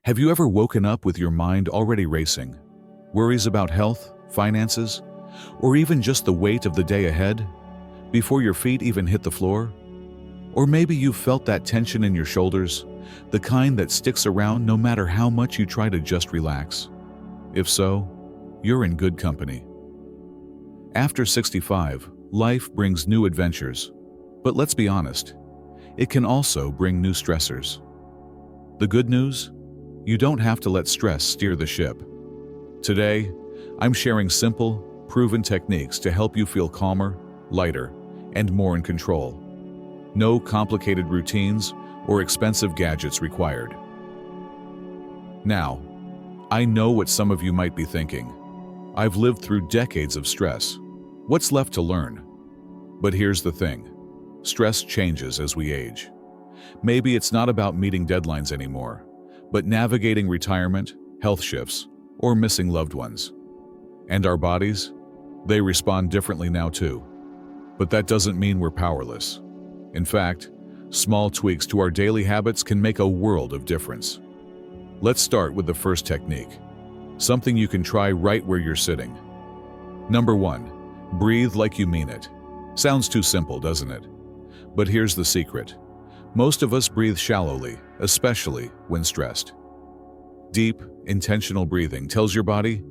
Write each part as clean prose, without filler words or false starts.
Have you ever woken up with your mind already racing? Worries about health, finances, or even just the weight of the day ahead, before your feet even hit the floor? Or maybe you've felt that tension in your shoulders, the kind that sticks around no matter how much you try to just relax. If so, you're in good company. After 65, life brings new adventures. But let's be honest, it can also bring new stressors. The good news? You don't have to let stress steer the ship. Today, I'm sharing simple, proven techniques to help you feel calmer, lighter, and more in control. No complicated routines or expensive gadgets required. Now, I know what some of you might be thinking. I've lived through decades of stress. What's left to learn? But here's the thing. Stress changes as we age. Maybe it's not about meeting deadlines anymore, but navigating retirement, health shifts, or missing loved ones. And our bodies? They respond differently now too. But that doesn't mean we're powerless. In fact, small tweaks to our daily habits can make a world of difference. Let's start with the first technique, something you can try right where you're sitting. Number 1, breathe like you mean it. Sounds too simple, doesn't it? But here's the secret. Most of us breathe shallowly, especially when stressed. Deep, intentional breathing tells your body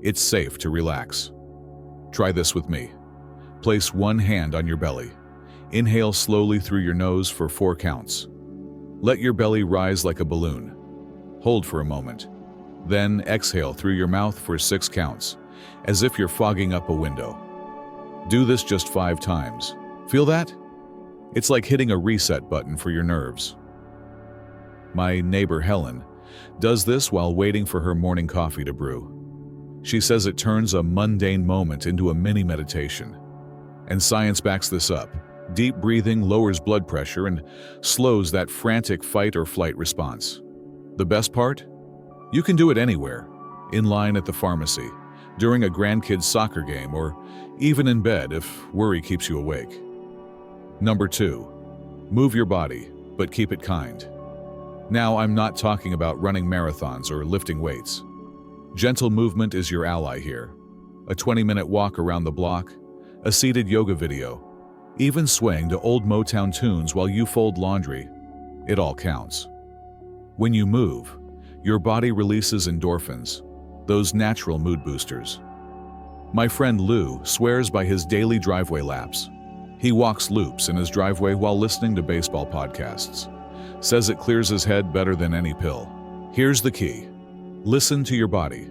it's safe to relax. Try this with me. Place one hand on your belly. Inhale slowly through your nose for 4 counts. Let your belly rise like a balloon. Hold for a moment. Then exhale through your mouth for 6 counts, as if you're fogging up a window. Do this just 5 times. Feel that? It's like hitting a reset button for your nerves. My neighbor Helen does this while waiting for her morning coffee to brew. She says it turns a mundane moment into a mini meditation. And science backs this up. Deep breathing lowers blood pressure and slows that frantic fight or flight response. The best part? You can do it anywhere, in line at the pharmacy, during a grandkid's soccer game, or even in bed if worry keeps you awake. Number 2, move your body, but keep it kind. Now, I'm not talking about running marathons or lifting weights. Gentle movement is your ally here. A 20-minute walk around the block, a seated yoga video, even swaying to old Motown tunes while you fold laundry. It all counts. When you move, your body releases endorphins, those natural mood boosters. My friend Lou swears by his daily driveway laps. He walks loops in his driveway while listening to baseball podcasts. Says it clears his head better than any pill. Here's the key. Listen to your body.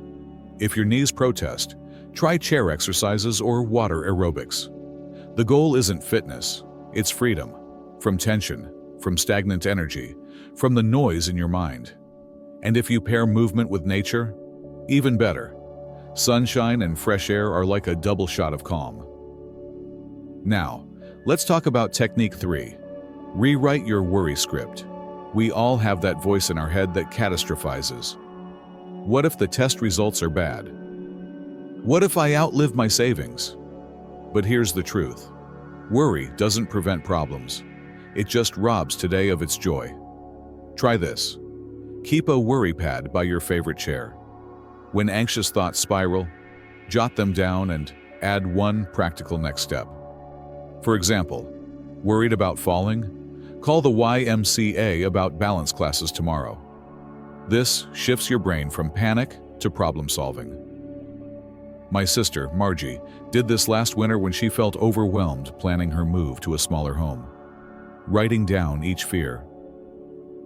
If your knees protest, try chair exercises or water aerobics. The goal isn't fitness, it's freedom. From tension, from stagnant energy, from the noise in your mind. And if you pair movement with nature, even better. Sunshine and fresh air are like a double shot of calm. Now, let's talk about technique 3. Rewrite your worry script. We all have that voice in our head that catastrophizes. What if the test results are bad? What if I outlive my savings? But here's the truth. Worry doesn't prevent problems. It just robs today of its joy. Try this. Keep a worry pad by your favorite chair. When anxious thoughts spiral, jot them down and add one practical next step. For example, worried about falling? Call the YMCA about balance classes tomorrow. This shifts your brain from panic to problem solving. My sister, Margie, did this last winter when she felt overwhelmed planning her move to a smaller home. Writing down each fear.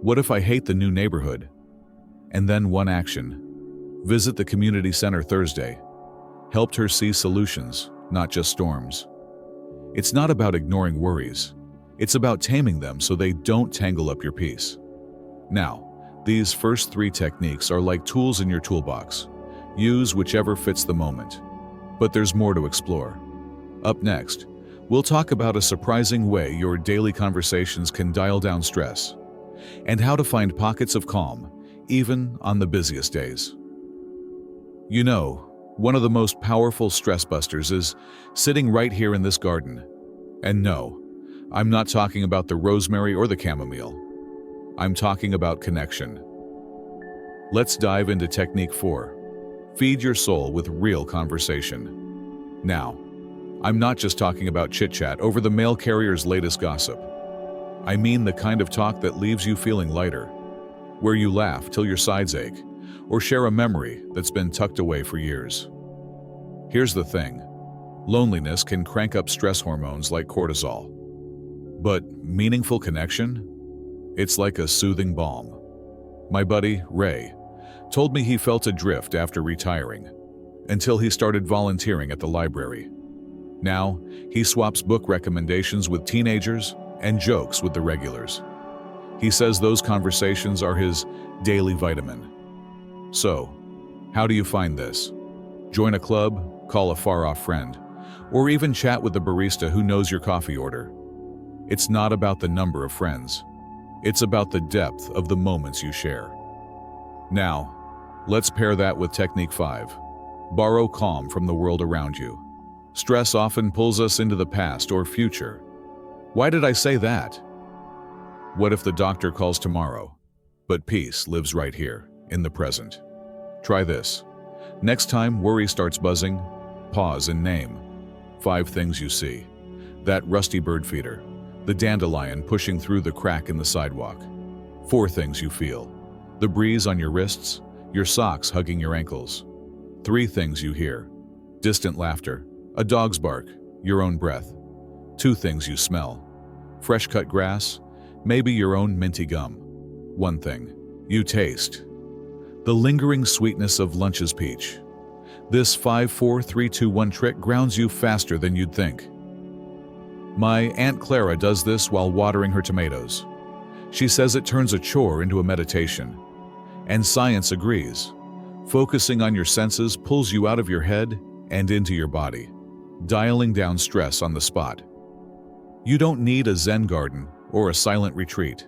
What if I hate the new neighborhood? And then one action. Visit the community center Thursday. Helped her see solutions, not just storms. It's not about ignoring worries. It's about taming them so they don't tangle up your peace. Now, these first 3 techniques are like tools in your toolbox. Use whichever fits the moment. But there's more to explore. Up next, we'll talk about a surprising way your daily conversations can dial down stress, and how to find pockets of calm, even on the busiest days. You know, one of the most powerful stress busters is sitting right here in this garden. And no, I'm not talking about the rosemary or the chamomile. I'm talking about connection. Let's dive into Technique 4. Feed your soul with real conversation. Now, I'm not just talking about chit-chat over the mail carrier's latest gossip. I mean the kind of talk that leaves you feeling lighter, where you laugh till your sides ache, or share a memory that's been tucked away for years. Here's the thing. Loneliness can crank up stress hormones like cortisol. But meaningful connection? It's like a soothing balm. My buddy, Ray, told me he felt adrift after retiring, until he started volunteering at the library. Now, he swaps book recommendations with teenagers and jokes with the regulars. He says those conversations are his daily vitamin. So, how do you find this? Join a club, call a far-off friend, or even chat with the barista who knows your coffee order. It's not about the number of friends. It's about the depth of the moments you share. Now, let's pair that with Technique 5. Borrow calm from the world around you. Stress often pulls us into the past or future. Why did I say that? What if the doctor calls tomorrow, but peace lives right here, in the present? Try this. Next time worry starts buzzing, pause and name 5 things you see. That rusty bird feeder, the dandelion pushing through the crack in the sidewalk. 4 things you feel. The breeze on your wrists, your socks hugging your ankles. 3 things you hear. Distant laughter, a dog's bark, your own breath. 2 things you smell. Fresh cut grass, maybe your own minty gum. 1 thing you taste. The lingering sweetness of lunch's peach. This 5-4-3-2-1 trick grounds you faster than you'd think. My Aunt Clara does this while watering her tomatoes. She says it turns a chore into a meditation. And science agrees. Focusing on your senses pulls you out of your head and into your body, dialing down stress on the spot. You don't need a Zen garden or a silent retreat.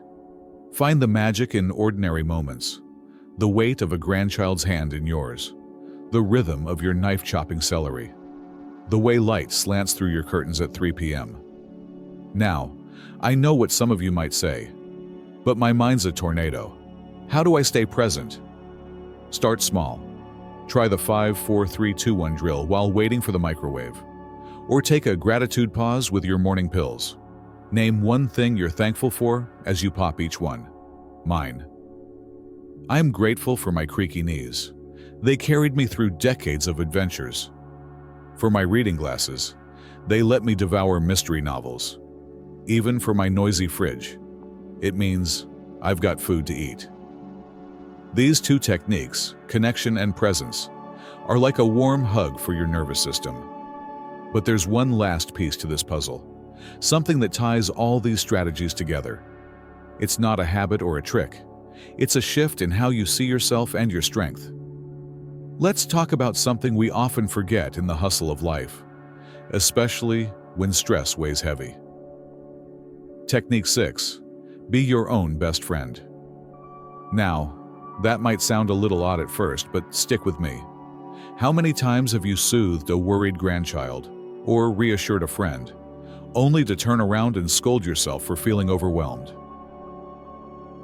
Find the magic in ordinary moments. The weight of a grandchild's hand in yours. The rhythm of your knife-chopping celery. The way light slants through your curtains at 3 p.m. Now, I know what some of you might say, but my mind's a tornado. How do I stay present? Start small. Try the 5-4-3-2-1 drill while waiting for the microwave. Or take a gratitude pause with your morning pills. Name 1 thing you're thankful for as you pop each one. Mine. I'm grateful for my creaky knees. They carried me through decades of adventures. For my reading glasses, they let me devour mystery novels. Even for my noisy fridge, it means I've got food to eat. These 2 techniques, connection and presence, are like a warm hug for your nervous system. But there's one last piece to this puzzle, something that ties all these strategies together. It's not a habit or a trick. It's a shift in how you see yourself and your strength. Let's talk about something we often forget in the hustle of life, especially when stress weighs heavy. Technique 6. Be your own best friend. Now, that might sound a little odd at first, but stick with me. How many times have you soothed a worried grandchild or reassured a friend, only to turn around and scold yourself for feeling overwhelmed?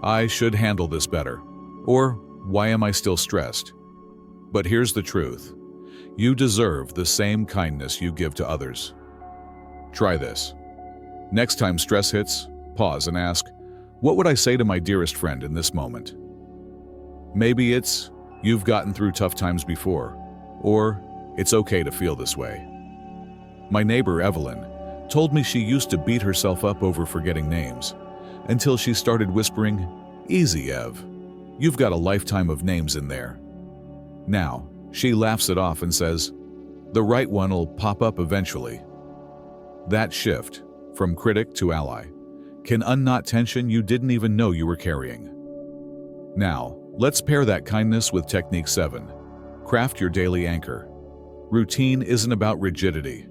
I should handle this better, or why am I still stressed? But here's the truth. You deserve the same kindness you give to others. Try this. Next time stress hits, pause and ask, what would I say to my dearest friend in this moment? Maybe it's, you've gotten through tough times before, or it's okay to feel this way. My neighbor Evelyn told me she used to beat herself up over forgetting names, until she started whispering, "Easy, Ev. You've got a lifetime of names in there." Now, she laughs it off and says, "The right one will pop up eventually." That shift, from critic to ally, can unknot tension you didn't even know you were carrying. Now, let's pair that kindness with Technique 7. Craft your daily anchor. Routine isn't about rigidity.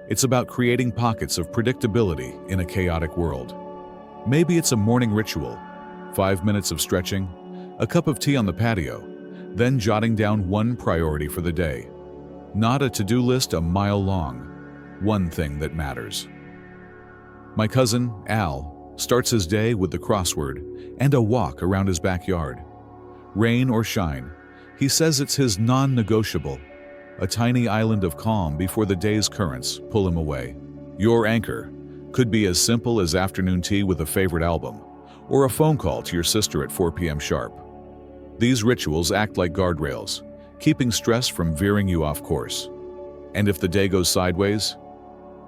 It's about creating pockets of predictability in a chaotic world. Maybe it's a morning ritual, 5 minutes of stretching, a cup of tea on the patio, then jotting down 1 priority for the day. Not a to-do list a mile long, 1 thing that matters. My cousin, Al, starts his day with the crossword and a walk around his backyard. Rain or shine, he says it's his non-negotiable, a tiny island of calm before the day's currents pull him away. Your anchor could be as simple as afternoon tea with a favorite album, or a phone call to your sister at 4 p.m. sharp. These rituals act like guardrails, keeping stress from veering you off course. And if the day goes sideways,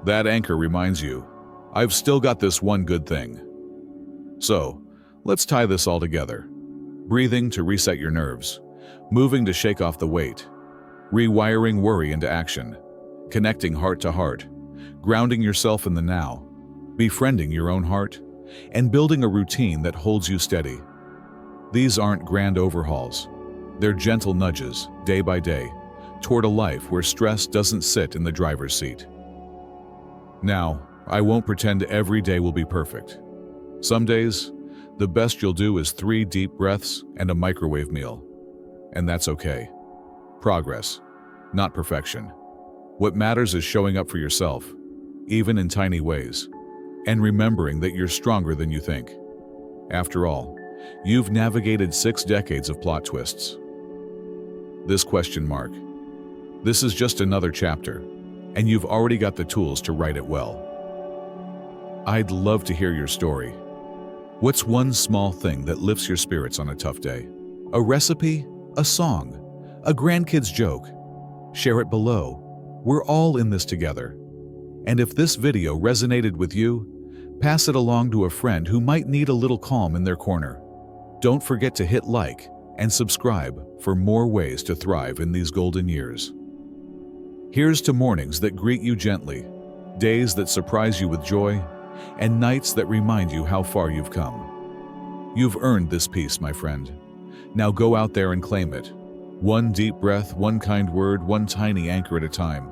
that anchor reminds you, I've still got this one good thing. So, let's tie this all together. Breathing to reset your nerves, moving to shake off the weight, rewiring worry into action, connecting heart to heart, grounding yourself in the now, befriending your own heart, and building a routine that holds you steady. These aren't grand overhauls. They're gentle nudges, day by day, toward a life where stress doesn't sit in the driver's seat. Now, I won't pretend every day will be perfect. Some days, the best you'll do is 3 deep breaths and a microwave meal. And that's okay. Progress, not perfection. What matters is showing up for yourself, even in tiny ways, and remembering that you're stronger than you think. After all, you've navigated 6 decades of plot twists. This question mark. This is just another chapter, and you've already got the tools to write it well. I'd love to hear your story. What's one small thing that lifts your spirits on a tough day? A recipe? A song? A grandkid's joke? Share it below. We're all in this together. And if this video resonated with you, pass it along to a friend who might need a little calm in their corner. Don't forget to hit like and subscribe for more ways to thrive in these golden years. Here's to mornings that greet you gently, days that surprise you with joy, and nights that remind you how far you've come. You've earned this peace, my friend. Now go out there and claim it. One deep breath, one kind word, one tiny anchor at a time.